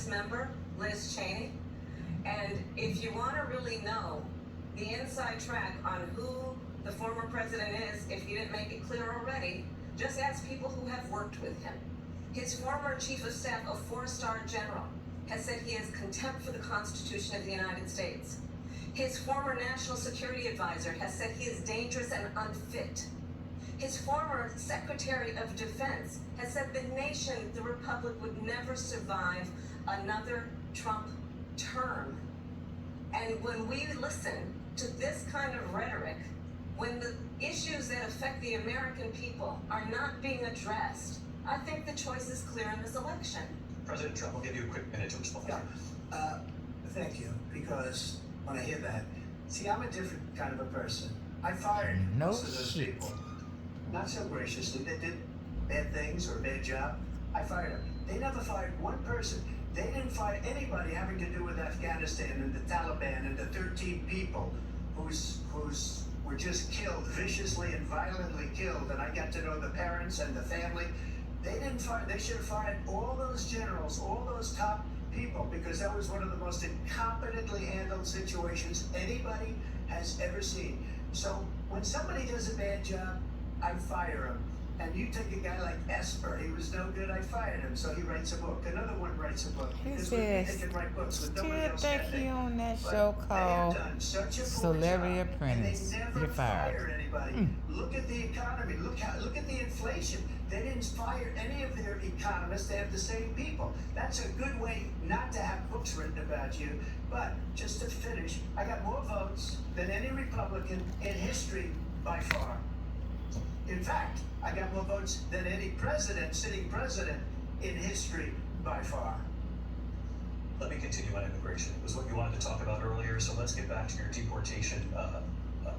Member Liz Cheney. And if you want to really know the inside track on who the former president is, if you didn't make it clear already, just ask people who have worked with him. His former chief of staff, a four-star general, has said he has contempt for the Constitution of the United States. His former national security advisor has said he is dangerous and unfit. His former Secretary of Defense has said the nation, the Republic, would never survive another Trump term. And when we listen to this kind of rhetoric, when the issues that affect the American people are not being addressed, I think the choice is clear in this election. President Trump, I'll give you a quick minute to respond. Yeah. Thank you, because when I hear that, see, I'm a different kind of a person. I fired most of those people. Not so graciously. They did bad things or a bad job. I fired them. They never fired one person. They didn't fire anybody having to do with Afghanistan and the Taliban and the 13 people who's were just killed, viciously and violently killed. And I got to know the parents and the family. They didn't fire. They should have fired all those generals, all those top people, because that was one of the most incompetently handled situations anybody has ever seen. So when somebody does a bad job, I fire him. And you take a guy like Esper, he was no good, I fired him, so he writes a book. Another one writes a book. He This says, they can write books with nobody still else think standing. he on that But show they have called done such a poor Celebrity job, Apprentice. and they You're never fired. fired anybody. Look at the economy. Look at the inflation. They didn't fire any of their economists. They have the same people. That's a good way not to have books written about you. But just to finish, I got more votes than any Republican in history by far. In fact, I got more votes than any president, sitting president in history by far. Let me continue on immigration. It was what you wanted to talk about earlier, so let's get back to your deportation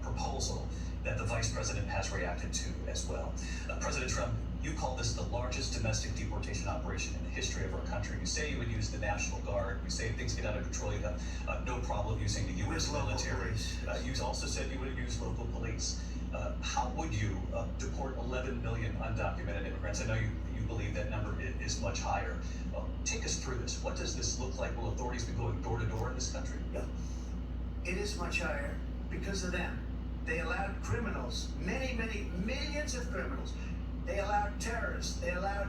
proposal that the vice president has reacted to as well. President Trump, you call this the largest domestic deportation operation in the history of our country. You say you would use the National Guard. You say if things get out of control, you have no problem using the U.S. military. You also said you would use local police. How would you deport 11 million undocumented immigrants? I know you believe that number is much higher. Take us through this. What does this look like? Will authorities be going door to door in this country? Yeah. It is much higher because of them. They allowed criminals, many millions of criminals. They allowed terrorists. They allowed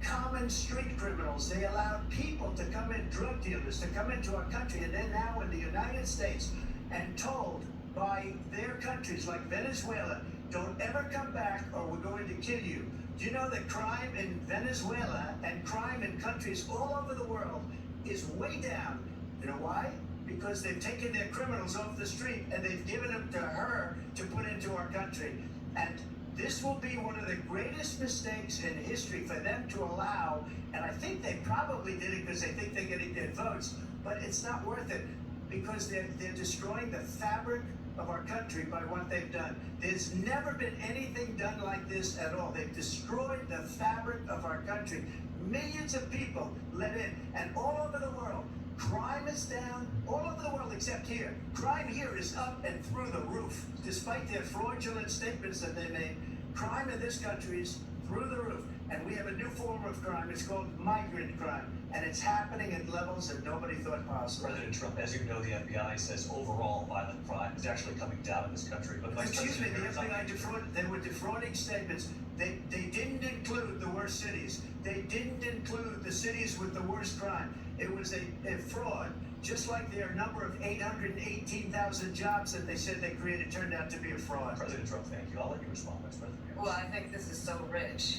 common street criminals. They allowed people to come in, drug dealers, to come into our country, and they're now in the United States and told by their countries like Venezuela, don't ever come back or we're going to kill you. Do you know that crime in Venezuela and crime in countries all over the world is way down? You know why? Because they've taken their criminals off the street and they've given them to her to put into our country. And this will be one of the greatest mistakes in history for them to allow. And I think they probably did it because they think they're getting their votes, but it's not worth it because they're destroying the fabric of our country by what they've done. There's never been anything done like this at all. They've destroyed the fabric of our country. Millions of people let in, and all over the world, crime is down all over the world except here. Crime here is up and through the roof. Despite their fraudulent statements that they made, crime in this country is through the roof. And we have a new form of crime. It's called migrant crime. And it's happening at levels that nobody thought possible. President Trump, as you know, the FBI says overall violent crime is actually coming down in this country. But Excuse me, the FBI defrauded. They were defrauding statements. They didn't include the worst cities. They didn't include the cities with the worst crime. It was a fraud. Just like their number of 818,000 jobs that they said they created turned out to be a fraud. President Trump, thank you. I'll let you respond, Vice President. Well, I think this is so rich,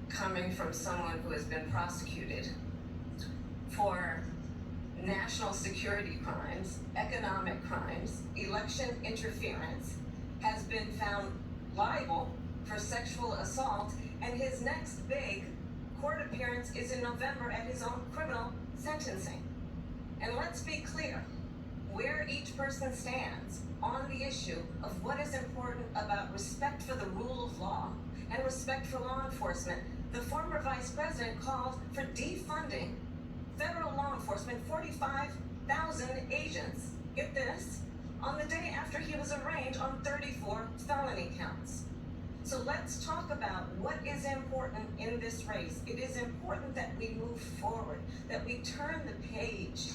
coming from someone who has been prosecuted for national security crimes, economic crimes, election interference, has been found liable for sexual assault, and his next big court appearance is in November at his own criminal sentencing. And let's be clear, where each person stands on the issue of what is important about respect for the rule of law and respect for law enforcement. The former vice president called for defunding federal law enforcement, 45,000 agents, get this, on the day after he was arraigned on 34 felony counts. So let's talk about what is important in this race. It is important that we move forward, that we turn the page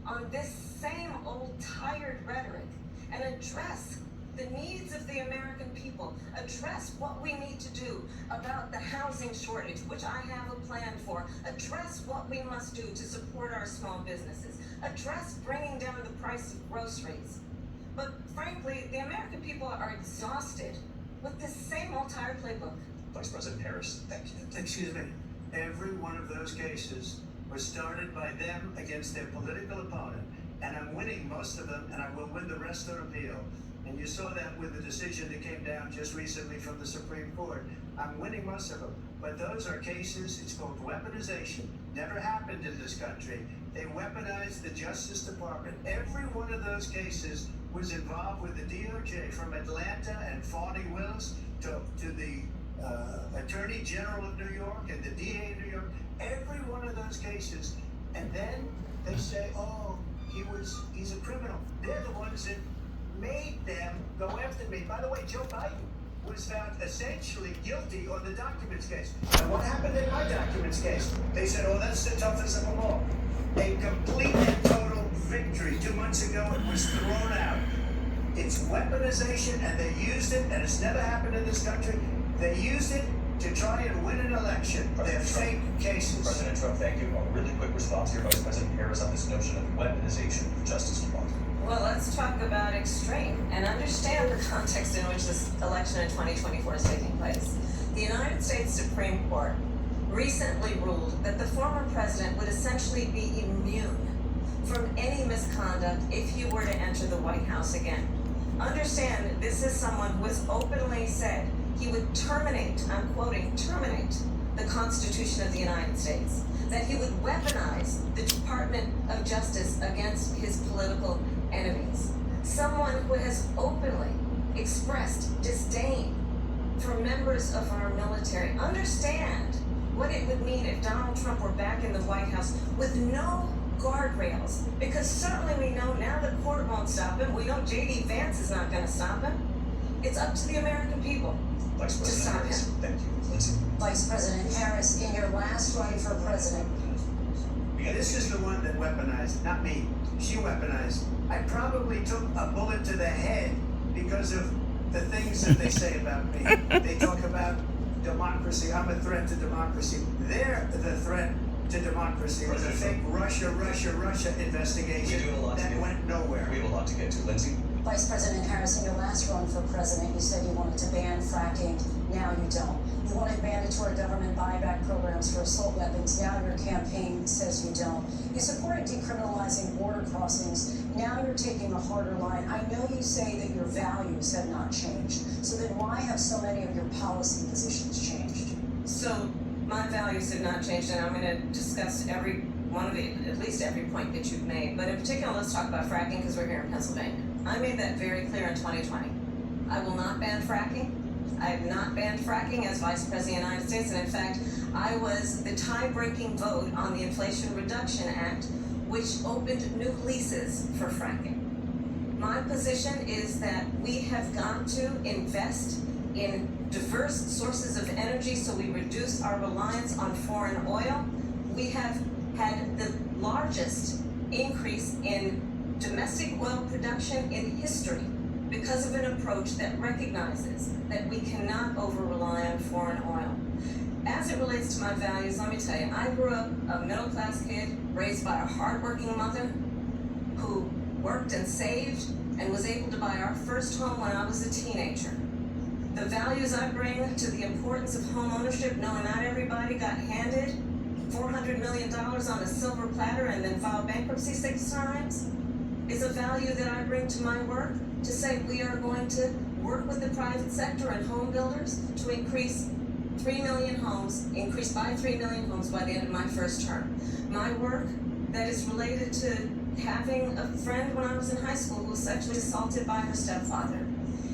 on this same old tired rhetoric and address the needs of the American people, address what we need to do about the housing shortage, which I have a plan for, address what we must do to support our small businesses, address bringing down the price of groceries. But frankly, the American people are exhausted with this same old tired playbook. Vice President Harris, thank you. Excuse me. Every one of those cases was started by them against their political opponent, and I'm winning most of them, and I will win the rest on appeal. And you saw that with the decision that came down just recently from the Supreme Court. I'm winning most of them. But those are cases, it's called weaponization. Never happened in this country. They weaponized the Justice Department. Every one of those cases was involved with the DOJ, from Atlanta and Fani Willis to the Attorney General of New York and the DA of New York. Every one of those cases. And then they say, oh, he's a criminal. They're the ones that made them go after me. By the way, Joe Biden was found essentially guilty on the documents case. And what happened in my documents case? They said, oh, that's the toughest of them all. A complete and total victory. 2 months ago, it was thrown out. It's weaponization, and they used it, and it's never happened in this country. They used it to try and win an election. They're fake cases. President Trump, thank you. A really quick response here, Vice President Harris, on this notion of weaponization of the Justice Department. Well, let's talk about extreme and understand the context in which this election in 2024 is taking place. The United States Supreme Court recently ruled that the former president would essentially be immune from any misconduct if he were to enter the White House again. Understand, this is someone who has openly said he would terminate, I'm quoting, terminate the Constitution of the United States, that he would weaponize the Department of Justice against his political enemies. Someone who has openly expressed disdain for members of our military. Understand what it would mean if Donald Trump were back in the White House with no guardrails, because certainly we know now the court won't stop him. We know J.D. Vance is not going to stop him. It's up to the American people Vice to President stop Harris, him. thank you. Lindsay? Vice President Harris, in your last run for president. This is the one that weaponized, not me. She weaponized. I probably took a bullet to the head because of the things that they say about me. They talk about democracy. I'm a threat to democracy. They're the threat to democracy. It was a fake Russia investigation that went nowhere. We have a lot to get to. Lindsay? Vice President Harris, in your last run for president, you said you wanted to ban fracking. Now you don't. You wanted mandatory government buyback programs for assault weapons. Now your campaign says you don't. You supported decriminalizing border crossings. Now you're taking a harder line. I know you say that your values have not changed. So then why have so many of your policy positions changed? So my values have not changed, and I'm going to discuss every one of it, at least every point that you've made. But in particular, let's talk about fracking, because we're here in Pennsylvania. I made that very clear in 2020. I will not ban fracking. I have not banned fracking as Vice President of the United States, and in fact, I was the tie-breaking vote on the Inflation Reduction Act, which opened new leases for fracking. My position is that we have got to invest in diverse sources of energy so we reduce our reliance on foreign oil. We have had the largest increase in domestic oil production in history because of an approach that recognizes that we cannot over-rely on foreign oil. As it relates to my values, let me tell you, I grew up a middle-class kid raised by a hard-working mother who worked and saved and was able to buy our first home when I was a teenager. The values I bring to the importance of home ownership, knowing not everybody got handed $400 million on a silver platter and then filed bankruptcy 6 times, is a value that I bring to my work, to say we are going to work with the private sector and home builders to increase 3 million homes, increase by 3 million homes by the end of my first term. My work that is related to having a friend when I was in high school who was sexually assaulted by her stepfather.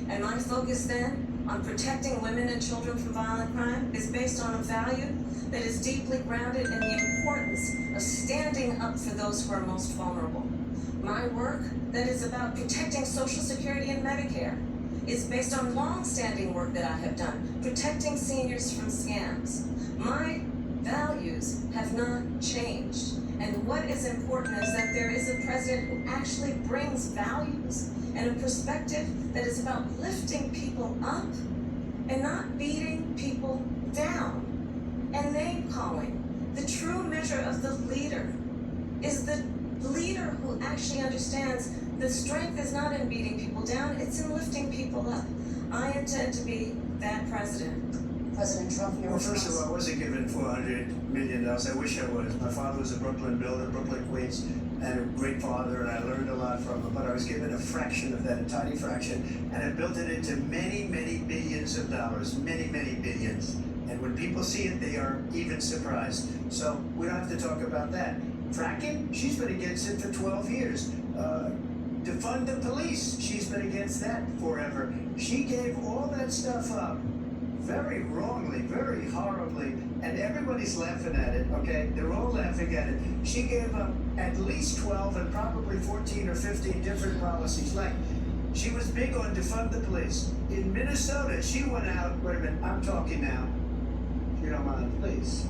And my focus then on protecting women and children from violent crime is based on a value that is deeply grounded in the importance of standing up for those who are most vulnerable. My work that is about protecting Social Security and Medicare is based on long-standing work that I have done, protecting seniors from scams. My values have not changed. And what is important is that there is a president who actually brings values and a perspective that is about lifting people up and not beating people down and name calling. The true measure of the leader is the leader who actually understands the strength is not in beating people down, it's in lifting people up. I intend to be that president. President Trump, your Well, first of response. all, I wasn't given $400 million. I wish I was. My father was a Brooklyn builder, Brooklyn, Queens, and a great father, and I learned a lot from him. But I was given a fraction of that, a tiny fraction, and I built it into many, many billions of dollars, many, many billions. And when people see it, they are even surprised. So we don't have to talk about that. Fracking, she's been against it for 12 years. Defund the police, she's been against that forever. She gave all that stuff up very wrongly, very horribly, and everybody's laughing at it, okay? They're all laughing at it. She gave up at least 12 and probably 14 or 15 different policies. Like, she was big on defund the police. In Minnesota, she went out, wait a minute, I'm talking now. If you don't mind, please.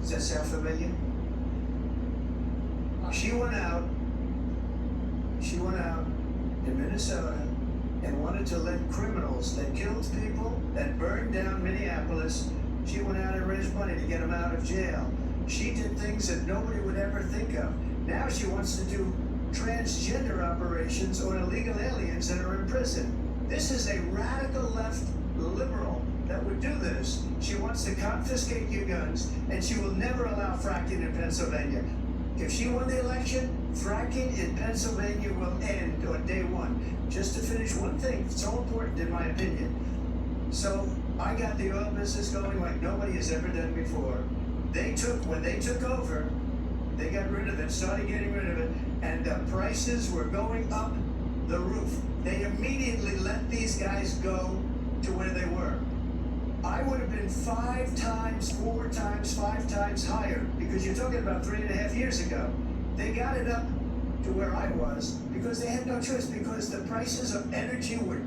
Does that sound familiar? She went out in Minnesota and wanted to let criminals that killed people, that burned down Minneapolis, she went out and raised money to get them out of jail. She did things that nobody would ever think of. Now she wants to do transgender operations on illegal aliens that are in prison. This is a radical left liberal that would do this. She wants to confiscate your guns, and she will never allow fracking in Pennsylvania. If she won the election, fracking in Pennsylvania will end on day one. Just to finish one thing, it's so important in my opinion. So I got the oil business going like nobody has ever done before. When they took over, they got rid of it, started getting rid of it, and the prices were going up the roof. They immediately let these guys go to where they were. I would have been 5 times, 4 times, 5 times higher, because you're talking about 3.5 years ago. They got it up to where I was because they had no choice, because the prices of energy were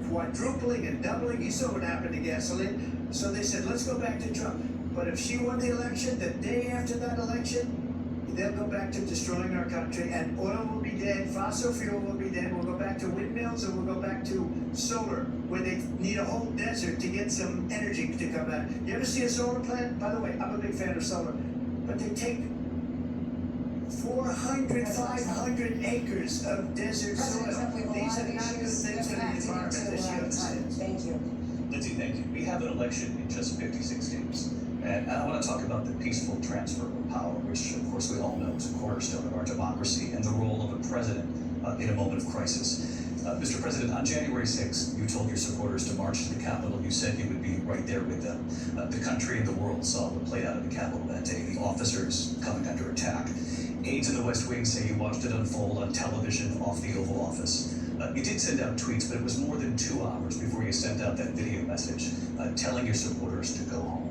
quadrupling and doubling. You saw what happened to gasoline. So they said, let's go back to Trump. But if she won the election, the day after that election, they'll go back to destroying our country, and oil will be dead, fossil fuel will be dead, we'll go back to windmills, and we'll go back to solar, where they need a whole desert to get some energy to come out. You ever see a solar plant? By the way, I'm a big fan of solar, but they take 400, 500 acres of desert soil. These are not good things for the environment that she understands. Thank you. Lindsay, thank you. We have an election in just 56 days. And I want to talk about the peaceful transfer of power, which, of course, we all know is a cornerstone of our democracy, and the role of a president in a moment of crisis. Mr. President, on January 6th, you told your supporters to march to the Capitol. You said you would be right there with them. The country and the world saw what played out at the Capitol that day, the officers coming under attack. Aides in the West Wing say you watched it unfold on television off the Oval Office. You did send out tweets, but it was more than 2 hours before you sent out that video message telling your supporters to go home.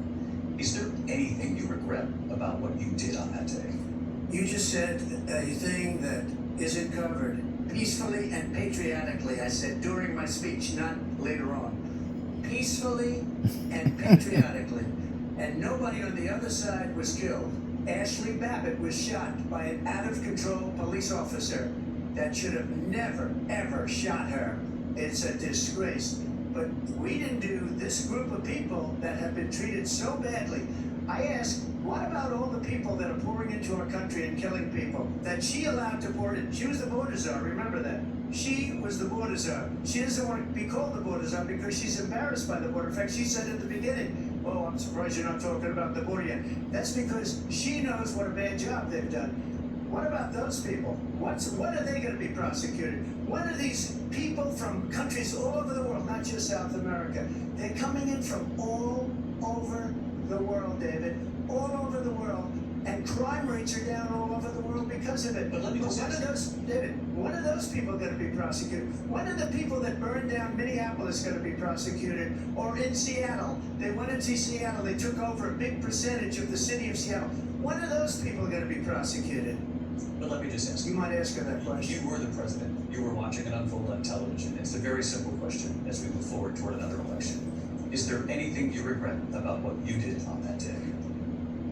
Is there anything you regret about what you did on that day? You just said a thing that isn't covered. Peacefully and patriotically, I said during my speech, not later on. Peacefully and patriotically. And nobody on the other side was killed. Ashley Babbitt was shot by an out-of-control police officer that should have never, ever shot her. It's a disgrace. But we didn't do this group of people that have been treated so badly. I ask, what about all the people that are pouring into our country and killing people that she allowed to pour in? She was the border czar, remember that. She was the border czar. She doesn't want to be called the border czar because she's embarrassed by the border. In fact, she said at the beginning, oh, I'm surprised you're not talking about the border yet. That's because she knows what a bad job they've done. What about those people? When are they going to be prosecuted? When are these people from countries all over the world, not just South America? They're coming in from all over the world, David, all over the world, and crime rates are down all over the world because of it. But let me just ask when are those people going to be prosecuted? When are the people that burned down Minneapolis going to be prosecuted? Or in Seattle, they went into Seattle, they took over a big percentage of the city of Seattle. When are those people going to be prosecuted? But let me just ask You might ask her that question. You were the president. You were watching it unfold on television. It's a very simple question as we move forward toward another election. Is there anything you regret about what you did on that day?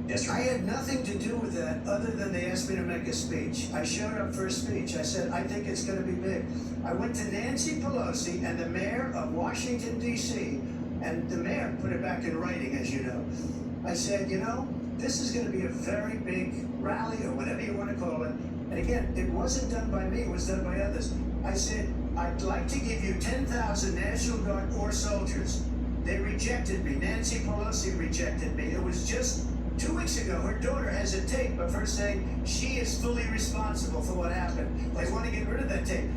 Yes or no? I had nothing to do with that other than they asked me to make a speech. I showed up for a speech. I said, I think it's going to be big. I went to Nancy Pelosi and the mayor of Washington, D.C., and the mayor put it back in writing, as you know. I said, you know, this is going to be a very big rally or whatever you want to call it. And again, it wasn't done by me, it was done by others. I said, I'd like to give you 10,000 National Guard or soldiers. They rejected me. Nancy Pelosi rejected me. It was just 2 weeks ago, her daughter has a tape of her saying she is fully responsible for what happened. They want to get rid of that tape.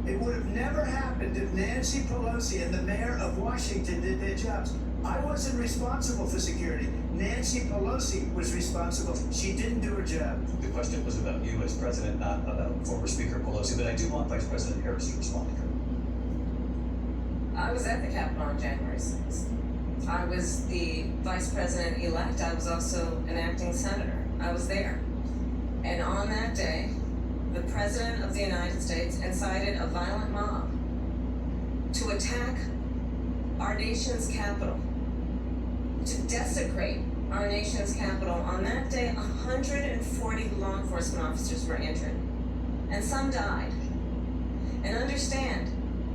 It would have never happened if Nancy Pelosi and the mayor of Washington did their jobs. I wasn't responsible for security. Nancy Pelosi was responsible. She didn't do her job. The question was about you as president, not about former Speaker Pelosi, but I do want Vice President Harris to respond to her. I was at the Capitol on January 6th. I was the vice president-elect. I was also an acting senator. I was there. And on that day, the President of the United States incited a violent mob to attack our nation's capital, to desecrate our nation's capital. On that day, 140 law enforcement officers were injured, and some died. And understand,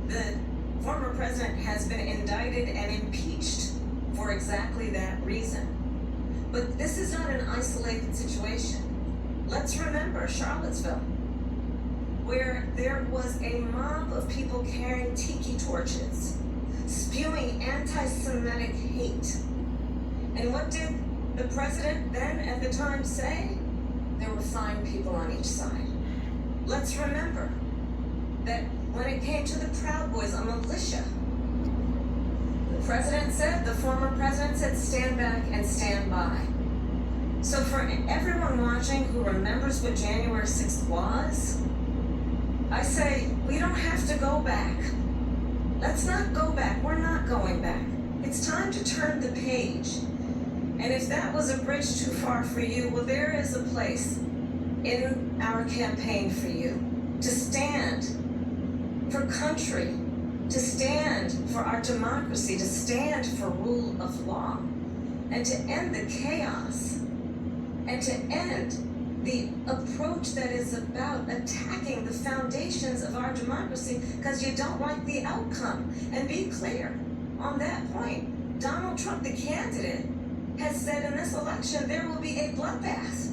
the former president has been indicted and impeached for exactly that reason. But this is not an isolated situation. Let's remember Charlottesville, where there was a mob of people carrying tiki torches, spewing anti-Semitic hate. And what did the president then at the time say? There were fine people on each side. Let's remember that when it came to the Proud Boys, a militia, the president said, the former president said, stand back and stand by. So for everyone watching who remembers what January 6th was, I say, we don't have to go back. Let's not go back. We're not going back. It's time to turn the page. And if that was a bridge too far for you, well, there is a place in our campaign for you to stand for country, to stand for our democracy, to stand for rule of law, and to end the chaos, and to end the approach that is about attacking the foundations of our democracy because you don't like the outcome. And be clear on that point. Donald Trump, the candidate, has said in this election there will be a bloodbath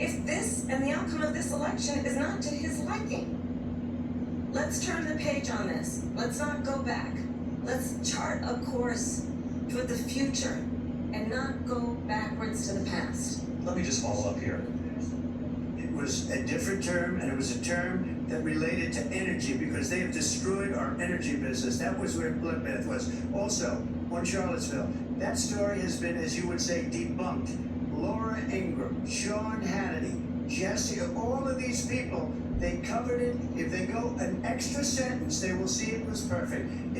if this and the outcome of this election is not to his liking. Let's turn the page on this. Let's not go back. Let's chart a course for the future and not go backwards to the past. Let me just follow up here. It was a different term, and it was a term that related to energy because they have destroyed our energy business. That was where bloodbath was. Also, on Charlottesville, that story has been, as you would say, debunked. Laura Ingraham, Sean Hannity, Jesse, all of these people, they covered it. If they go an extra sentence, they will see it was perfect.